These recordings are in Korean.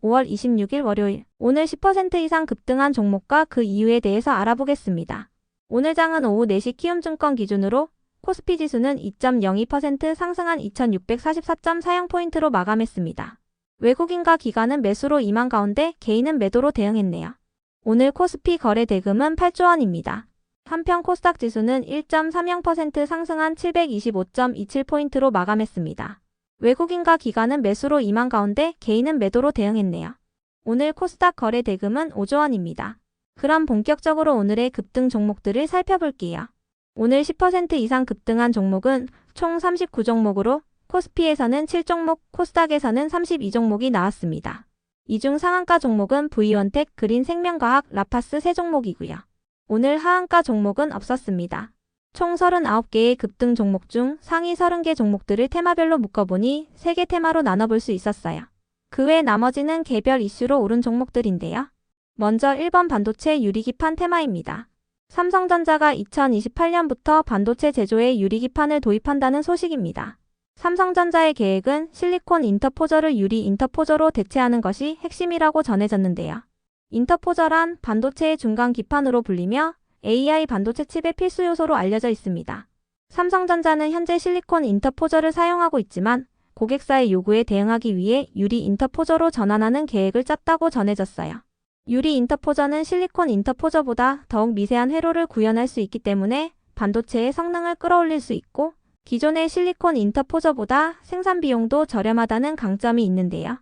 5월 26일 월요일. 오늘 10% 이상 급등한 종목과 그 이유에 대해서 알아보겠습니다. 오늘 장은 오후 4시 키움증권 기준으로 코스피 지수는 2.02% 상승한 2644.40포인트로 마감했습니다. 외국인과 기관은 매수로 임한 가운데 개인은 매도로 대응했네요. 오늘 코스피 거래 대금은 8조 원입니다. 한편 코스닥 지수는 1.30% 상승한 725.27포인트로 마감했습니다. 외국인과 기관은 매수로 임한 가운데 개인은 매도로 대응했네요. 오늘 코스닥 거래 대금은 5조 원입니다. 그럼 본격적으로 오늘의 급등 종목들을 살펴볼게요. 오늘 10% 이상 급등한 종목은 총 39종목으로 코스피에서는 7종목, 코스닥에서는 32종목이 나왔습니다. 이 중 상한가 종목은 V원텍, 그린생명과학, 라파스 3종목이고요. 오늘 하한가 종목은 없었습니다. 총 39개의 급등 종목 중 상위 30개 종목들을 테마별로 묶어보니 3개 테마로 나눠볼 수 있었어요. 그 외 나머지는 개별 이슈로 오른 종목들인데요. 먼저 1번 반도체 유리기판 테마입니다. 삼성전자가 2028년부터 반도체 제조에 유리기판을 도입한다는 소식입니다. 삼성전자의 계획은 실리콘 인터포저를 유리 인터포저로 대체하는 것이 핵심이라고 전해졌는데요. 인터포저란 반도체의 중간 기판으로 불리며 AI 반도체 칩의 필수 요소로 알려져 있습니다. 삼성전자는 현재 실리콘 인터포저를 사용하고 있지만 고객사의 요구에 대응하기 위해 유리 인터포저로 전환하는 계획을 짰다고 전해졌어요. 유리 인터포저는 실리콘 인터포저보다 더욱 미세한 회로를 구현할 수 있기 때문에 반도체의 성능을 끌어올릴 수 있고 기존의 실리콘 인터포저보다 생산 비용도 저렴하다는 강점이 있는데요.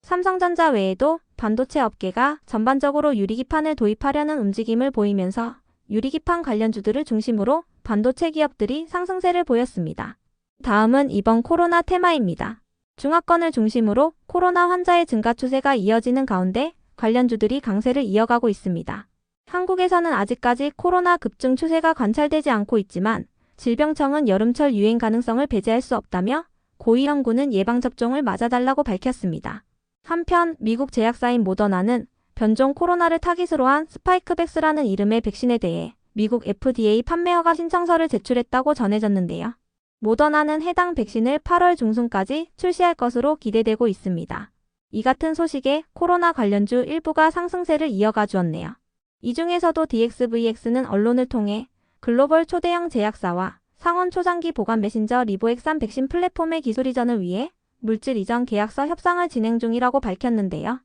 삼성전자 외에도 반도체 업계가 전반적으로 유리기판을 도입하려는 움직임을 보이면서 유리기판 관련주들을 중심으로 반도체 기업들이 상승세를 보였습니다. 다음은 이번 코로나 테마입니다. 중화권을 중심으로 코로나 환자의 증가 추세가 이어지는 가운데 관련주들이 강세를 이어가고 있습니다. 한국에서는 아직까지 코로나 급증 추세가 관찰되지 않고 있지만 질병청은 여름철 유행 가능성을 배제할 수 없다며 고위험군은 예방접종을 맞아달라고 밝혔습니다. 한편 미국 제약사인 모더나는 변종 코로나를 타깃으로 한 스파이크백스라는 이름의 백신에 대해 미국 FDA 판매 허가 신청서를 제출했다고 전해졌는데요. 모더나는 해당 백신을 8월 중순까지 출시할 것으로 기대되고 있습니다. 이 같은 소식에 코로나 관련주 일부가 상승세를 이어가 주었네요. 이 중에서도 DXVX는 언론을 통해 글로벌 초대형 제약사와 상원 초장기 보관 메신저 리보엑산 백신 플랫폼의 기술 이전을 위해 물질 이전 계약서 협상을 진행 중이라고 밝혔는데요.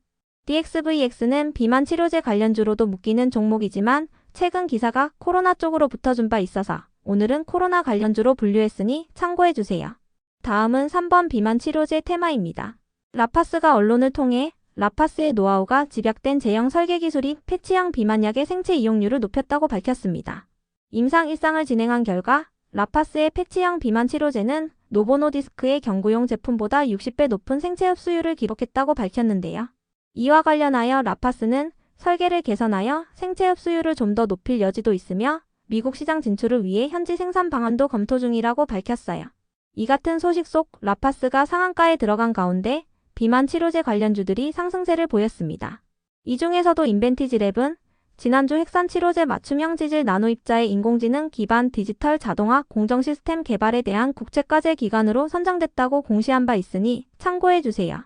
DXVX는 비만 치료제 관련주로도 묶이는 종목이지만 최근 기사가 코로나 쪽으로 붙어준 바 있어서 오늘은 코로나 관련주로 분류했으니 참고해주세요. 다음은 3번 비만 치료제 테마입니다. 라파스가 언론을 통해 라파스의 노하우가 집약된 제형 설계 기술이 패치형 비만약의 생체 이용률을 높였다고 밝혔습니다. 임상 1상을 진행한 결과 라파스의 패치형 비만 치료제는 노보노디스크의 경구용 제품보다 60배 높은 생체 흡수율을 기록했다고 밝혔는데요. 이와 관련하여 라파스는 설계를 개선하여 생체 흡수율을 좀 더 높일 여지도 있으며 미국 시장 진출을 위해 현지 생산 방안도 검토 중이라고 밝혔어요. 이 같은 소식 속 라파스가 상한가에 들어간 가운데 비만 치료제 관련주들이 상승세를 보였습니다. 이 중에서도 인벤티지랩은 지난주 핵산 치료제 맞춤형 지질 나노 입자의 인공지능 기반 디지털 자동화 공정 시스템 개발에 대한 국제과제 기관으로 선정됐다고 공시한 바 있으니 참고해주세요.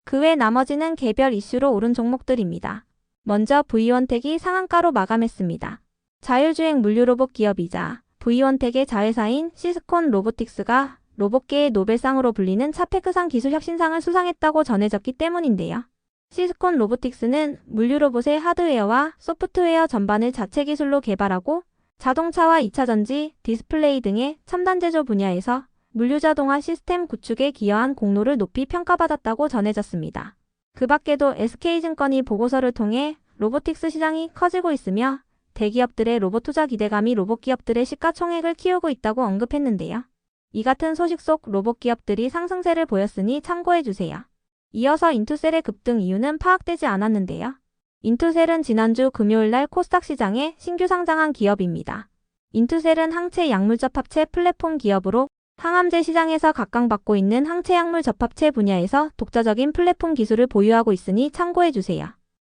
그 외 나머지는 개별 이슈로 오른 종목들입니다. 먼저 V원텍이 상한가로 마감했습니다. 자율주행 물류로봇 기업이자 V원텍의 자회사인 시스콘 로보틱스가 로봇계의 노벨상으로 불리는 차페크상 기술 혁신상을 수상했다고 전해졌기 때문인데요. 시스콘 로보틱스는 물류로봇의 하드웨어와 소프트웨어 전반을 자체 기술로 개발하고 자동차와 2차전지, 디스플레이 등의 첨단 제조 분야에서 물류자동화 시스템 구축에 기여한 공로를 높이 평가받았다고 전해졌습니다. 그 밖에도 SK증권이 보고서를 통해 로보틱스 시장이 커지고 있으며 대기업들의 로봇 투자 기대감이 로봇 기업들의 시가총액을 키우고 있다고 언급했는데요. 이 같은 소식 속 로봇 기업들이 상승세를 보였으니 참고해주세요. 이어서 인투셀의 급등 이유는 파악되지 않았는데요. 인투셀은 지난주 금요일날 코스닥 시장에 신규 상장한 기업입니다. 인투셀은 항체 약물 접합체 플랫폼 기업으로 항암제 시장에서 각광받고 있는 항체 약물 접합체 분야에서 독자적인 플랫폼 기술을 보유하고 있으니 참고해주세요.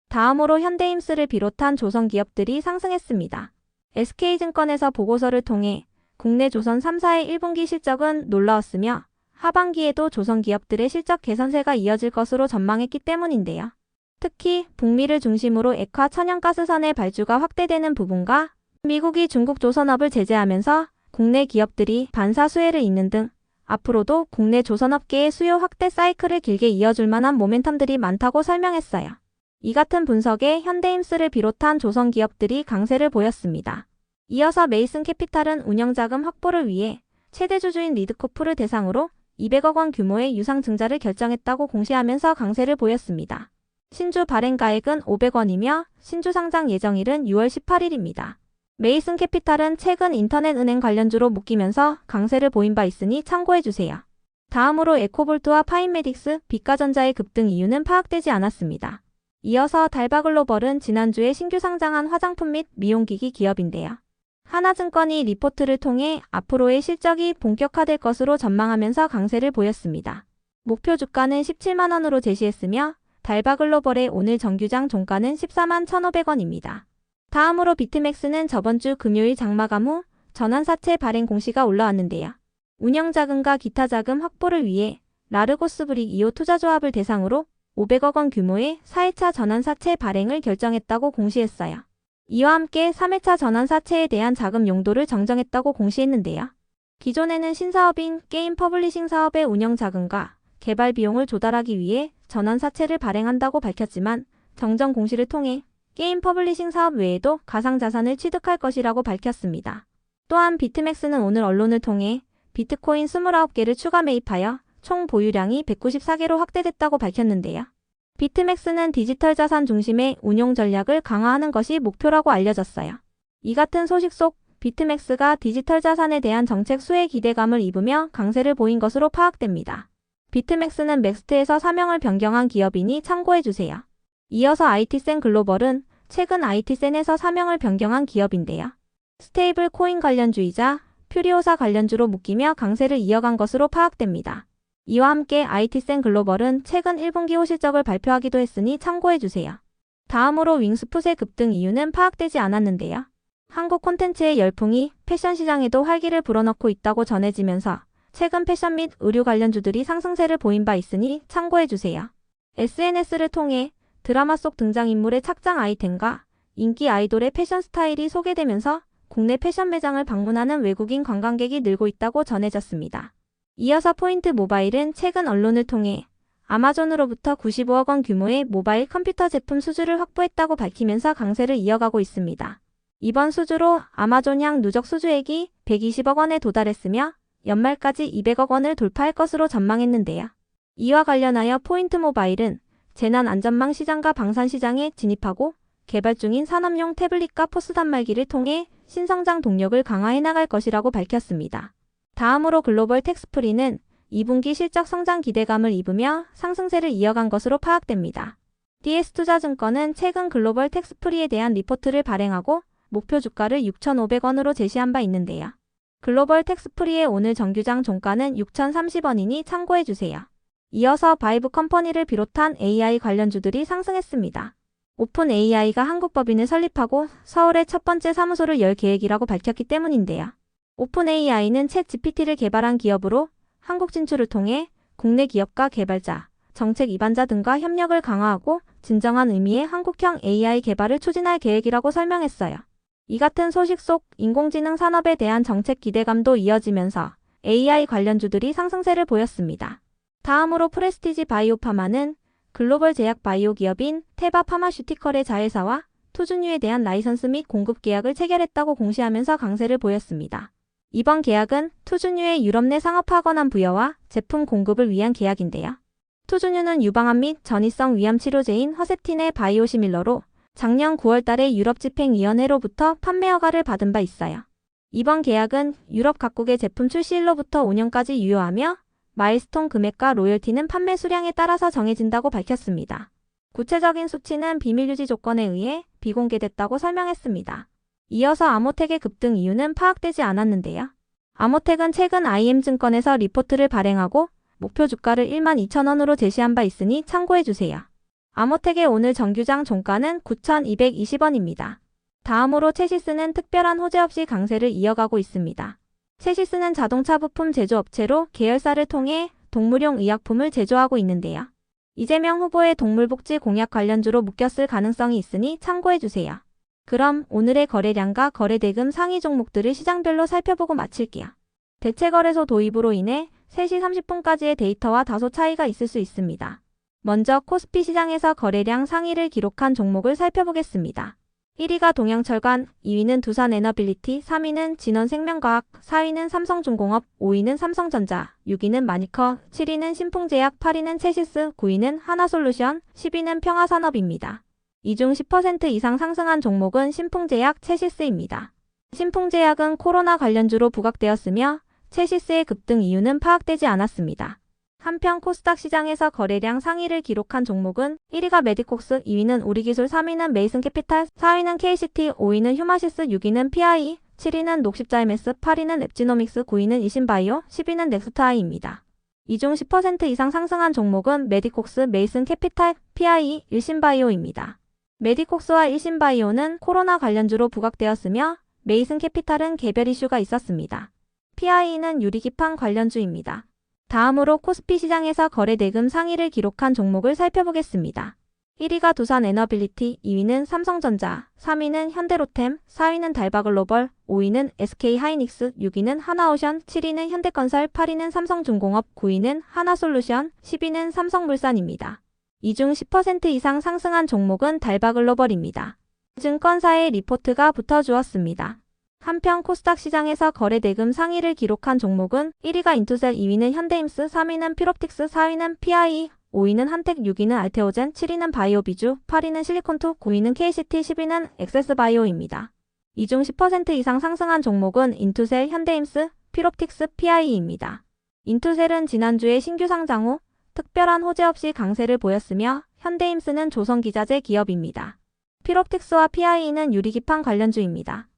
다음으로 현대임스를 비롯한 조선 기업들이 상승했습니다. SK증권에서 보고서를 통해 국내 조선 3사의 1분기 실적은 놀라웠으며 하반기에도 조선 기업들의 실적 개선세가 이어질 것으로 전망했기 때문인데요. 특히 북미를 중심으로 액화 천연가스선의 발주가 확대되는 부분과 미국이 중국 조선업을 제재하면서 국내 기업들이 반사 수혜를 잇는 등 앞으로도 국내 조선업계의 수요 확대 사이클을 길게 이어줄 만한 모멘텀들이 많다고 설명했어요. 이 같은 분석에 현대임스를 비롯한 조선 기업들이 강세를 보였습니다. 이어서 메이슨 캐피탈은 운영자금 확보를 위해 최대 주주인 리드코프를 대상으로 200억 원 규모의 유상 증자를 결정했다고 공시하면서 강세를 보였습니다. 신주 발행가액은 500원이며 신주 상장 예정일은 6월 18일입니다. 메이슨 캐피탈은 최근 인터넷 은행 관련주로 묶이면서 강세를 보인 바 있으니 참고해주세요. 다음으로 에코볼트와 파인메딕스, 비가전자의 급등 이유는 파악되지 않았습니다. 이어서 달바글로벌은 지난주에 신규 상장한 화장품 및 미용기기 기업인데요. 하나증권이 리포트를 통해 앞으로의 실적이 본격화될 것으로 전망하면서 강세를 보였습니다. 목표 주가는 17만원으로 제시했으며 달바글로벌의 오늘 정규장 종가는 14만 1,500원입니다. 다음으로 비트맥스는 저번주 금요일 장마감 후 전환사채 발행 공시가 올라왔는데요. 운영자금과 기타 자금 확보를 위해 라르고스브릭 2호 투자조합을 대상으로 500억 원 규모의 4회차 전환사채 발행을 결정했다고 공시했어요. 이와 함께 3회차 전환사채에 대한 자금 용도를 정정했다고 공시했는데요. 기존에는 신사업인 게임 퍼블리싱 사업의 운영자금과 개발 비용을 조달하기 위해 전환사채를 발행한다고 밝혔지만 정정 공시를 통해 게임 퍼블리싱 사업 외에도 가상자산을 취득할 것이라고 밝혔습니다. 또한 비트맥스는 오늘 언론을 통해 비트코인 29개를 추가 매입하여 총 보유량이 194개로 확대됐다고 밝혔는데요. 비트맥스는 디지털 자산 중심의 운용 전략을 강화하는 것이 목표라고 알려졌어요. 이 같은 소식 속 비트맥스가 디지털 자산에 대한 정책 수혜 기대감을 입으며 강세를 보인 것으로 파악됩니다. 비트맥스는 맥스트에서 사명을 변경한 기업이니 참고해주세요. 이어서 IT센 글로벌은 최근 IT센에서 사명을 변경한 기업인데요. 스테이블 코인 관련주이자 퓨리오사 관련주로 묶이며 강세를 이어간 것으로 파악됩니다. 이와 함께 IT센 글로벌은 최근 1분기 호실적을 발표하기도 했으니 참고해주세요. 다음으로 윙스풋의 급등 이유는 파악되지 않았는데요. 한국 콘텐츠의 열풍이 패션 시장에도 활기를 불어넣고 있다고 전해지면서 최근 패션 및 의류 관련주들이 상승세를 보인 바 있으니 참고해주세요. SNS를 통해 드라마 속 등장인물의 착장 아이템과 인기 아이돌의 패션 스타일이 소개되면서 국내 패션 매장을 방문하는 외국인 관광객이 늘고 있다고 전해졌습니다. 이어서 포인트 모바일은 최근 언론을 통해 아마존으로부터 95억 원 규모의 모바일 컴퓨터 제품 수주를 확보했다고 밝히면서 강세를 이어가고 있습니다. 이번 수주로 아마존향 누적 수주액이 120억 원에 도달했으며 연말까지 200억 원을 돌파할 것으로 전망했는데요. 이와 관련하여 포인트 모바일은 재난안전망 시장과 방산 시장에 진입하고 개발 중인 산업용 태블릿과 포스 단말기를 통해 신성장 동력을 강화해 나갈 것이라고 밝혔습니다. 다음으로 글로벌 텍스프리는 2분기 실적 성장 기대감을 입으며 상승세를 이어간 것으로 파악됩니다. DS투자증권은 최근 글로벌 텍스프리에 대한 리포트를 발행하고 목표 주가를 6,500원으로 제시한 바 있는데요. 글로벌 텍스프리의 오늘 정규장 종가는 6,030원이니 참고해주세요. 이어서 바이브 컴퍼니를 비롯한 AI 관련주들이 상승했습니다. 오픈 AI가 한국 법인을 설립하고 서울에 첫 번째 사무소를 열 계획이라고 밝혔기 때문인데요. 오픈 AI는 챗 GPT를 개발한 기업으로 한국 진출을 통해 국내 기업과 개발자, 정책 입안자 등과 협력을 강화하고 진정한 의미의 한국형 AI 개발을 추진할 계획이라고 설명했어요. 이 같은 소식 속 인공지능 산업에 대한 정책 기대감도 이어지면서 AI 관련주들이 상승세를 보였습니다. 다음으로 프레스티지 바이오파마는 글로벌 제약 바이오 기업인 테바 파마슈티컬의 자회사와 투준유에 대한 라이선스 및 공급 계약을 체결했다고 공시하면서 강세를 보였습니다. 이번 계약은 투준유의 유럽 내 상업화 권한 부여와 제품 공급을 위한 계약인데요. 투준유는 유방암 및 전이성 위암 치료제인 허셉틴의 바이오시밀러로 작년 9월 달에 유럽 집행위원회로부터 판매 허가를 받은 바 있어요. 이번 계약은 유럽 각국의 제품 출시일로부터 5년까지 유효하며 마일스톤 금액과 로열티는 판매 수량에 따라서 정해진다고 밝혔습니다. 구체적인 수치는 비밀 유지 조건에 의해 비공개됐다고 설명했습니다. 이어서 아모텍의 급등 이유는 파악되지 않았는데요. 아모텍은 최근 IM증권에서 리포트를 발행하고 목표 주가를 12,000원으로 제시한 바 있으니 참고해주세요. 아모텍의 오늘 정규장 종가는 9,220원입니다. 다음으로 체시스는 특별한 호재 없이 강세를 이어가고 있습니다. 체시스는 자동차 부품 제조업체로 계열사를 통해 동물용 의약품을 제조하고 있는데요. 이재명 후보의 동물복지 공약 관련주로 묶였을 가능성이 있으니 참고해주세요. 그럼 오늘의 거래량과 거래대금 상위 종목들을 시장별로 살펴보고 마칠게요. 대체거래소 도입으로 인해 3시 30분까지의 데이터와 다소 차이가 있을 수 있습니다. 먼저 코스피 시장에서 거래량 상위를 기록한 종목을 살펴보겠습니다. 1위가 동양철관, 2위는 두산에너빌리티, 3위는 진원생명과학, 4위는 삼성중공업, 5위는 삼성전자, 6위는 마니커, 7위는 신풍제약, 8위는 체시스, 9위는 하나솔루션, 10위는 평화산업입니다. 이 중 10% 이상 상승한 종목은 신풍제약, 체시스입니다. 신풍제약은 코로나 관련주로 부각되었으며 체시스의 급등 이유는 파악되지 않았습니다. 한편 코스닥 시장에서 거래량 상위를 기록한 종목은 1위가 메디콕스, 2위는 우리기술, 3위는 메이슨캐피탈, 4위는 KCT, 5위는 휴마시스, 6위는 PI, 7위는 녹십자MS, 8위는 랩지노믹스, 9위는 이신바이오, 10위는 넥스트아이입니다. 이 중 10% 이상 상승한 종목은 메디콕스, 메이슨캐피탈, PI, 일신바이오입니다. 메디콕스와 일신바이오는 코로나 관련주로 부각되었으며 메이슨캐피탈은 개별 이슈가 있었습니다. PI는 유리기판 관련주입니다. 다음으로 코스피 시장에서 거래대금 상위를 기록한 종목을 살펴보겠습니다. 1위가 두산에너빌리티, 2위는 삼성전자, 3위는 현대로템, 4위는 달바글로벌, 5위는 SK하이닉스, 6위는 하나오션, 7위는 현대건설, 8위는 삼성중공업, 9위는 하나솔루션, 10위는 삼성물산입니다. 이 중 10% 이상 상승한 종목은 달바글로벌입니다. 증권사의 리포트가 붙어주었습니다. 한편 코스닥 시장에서 거래대금 상위를 기록한 종목은 1위가 인투셀, 2위는 현대임스, 3위는 퓨롭틱스, 4위는 PI, 5위는 한택, 6위는 알테오젠, 7위는 바이오비주, 8위는 실리콘투, 9위는 KCT, 10위는 엑세스바이오입니다. 이 중 10% 이상 상승한 종목은 인투셀, 현대임스, 퓨롭틱스, PI입니다. 인투셀은 지난주에 신규 상장 후 특별한 호재 없이 강세를 보였으며 현대임스는 조선기자재 기업입니다. 퓨롭틱스와 PI는 유리기판 관련주입니다.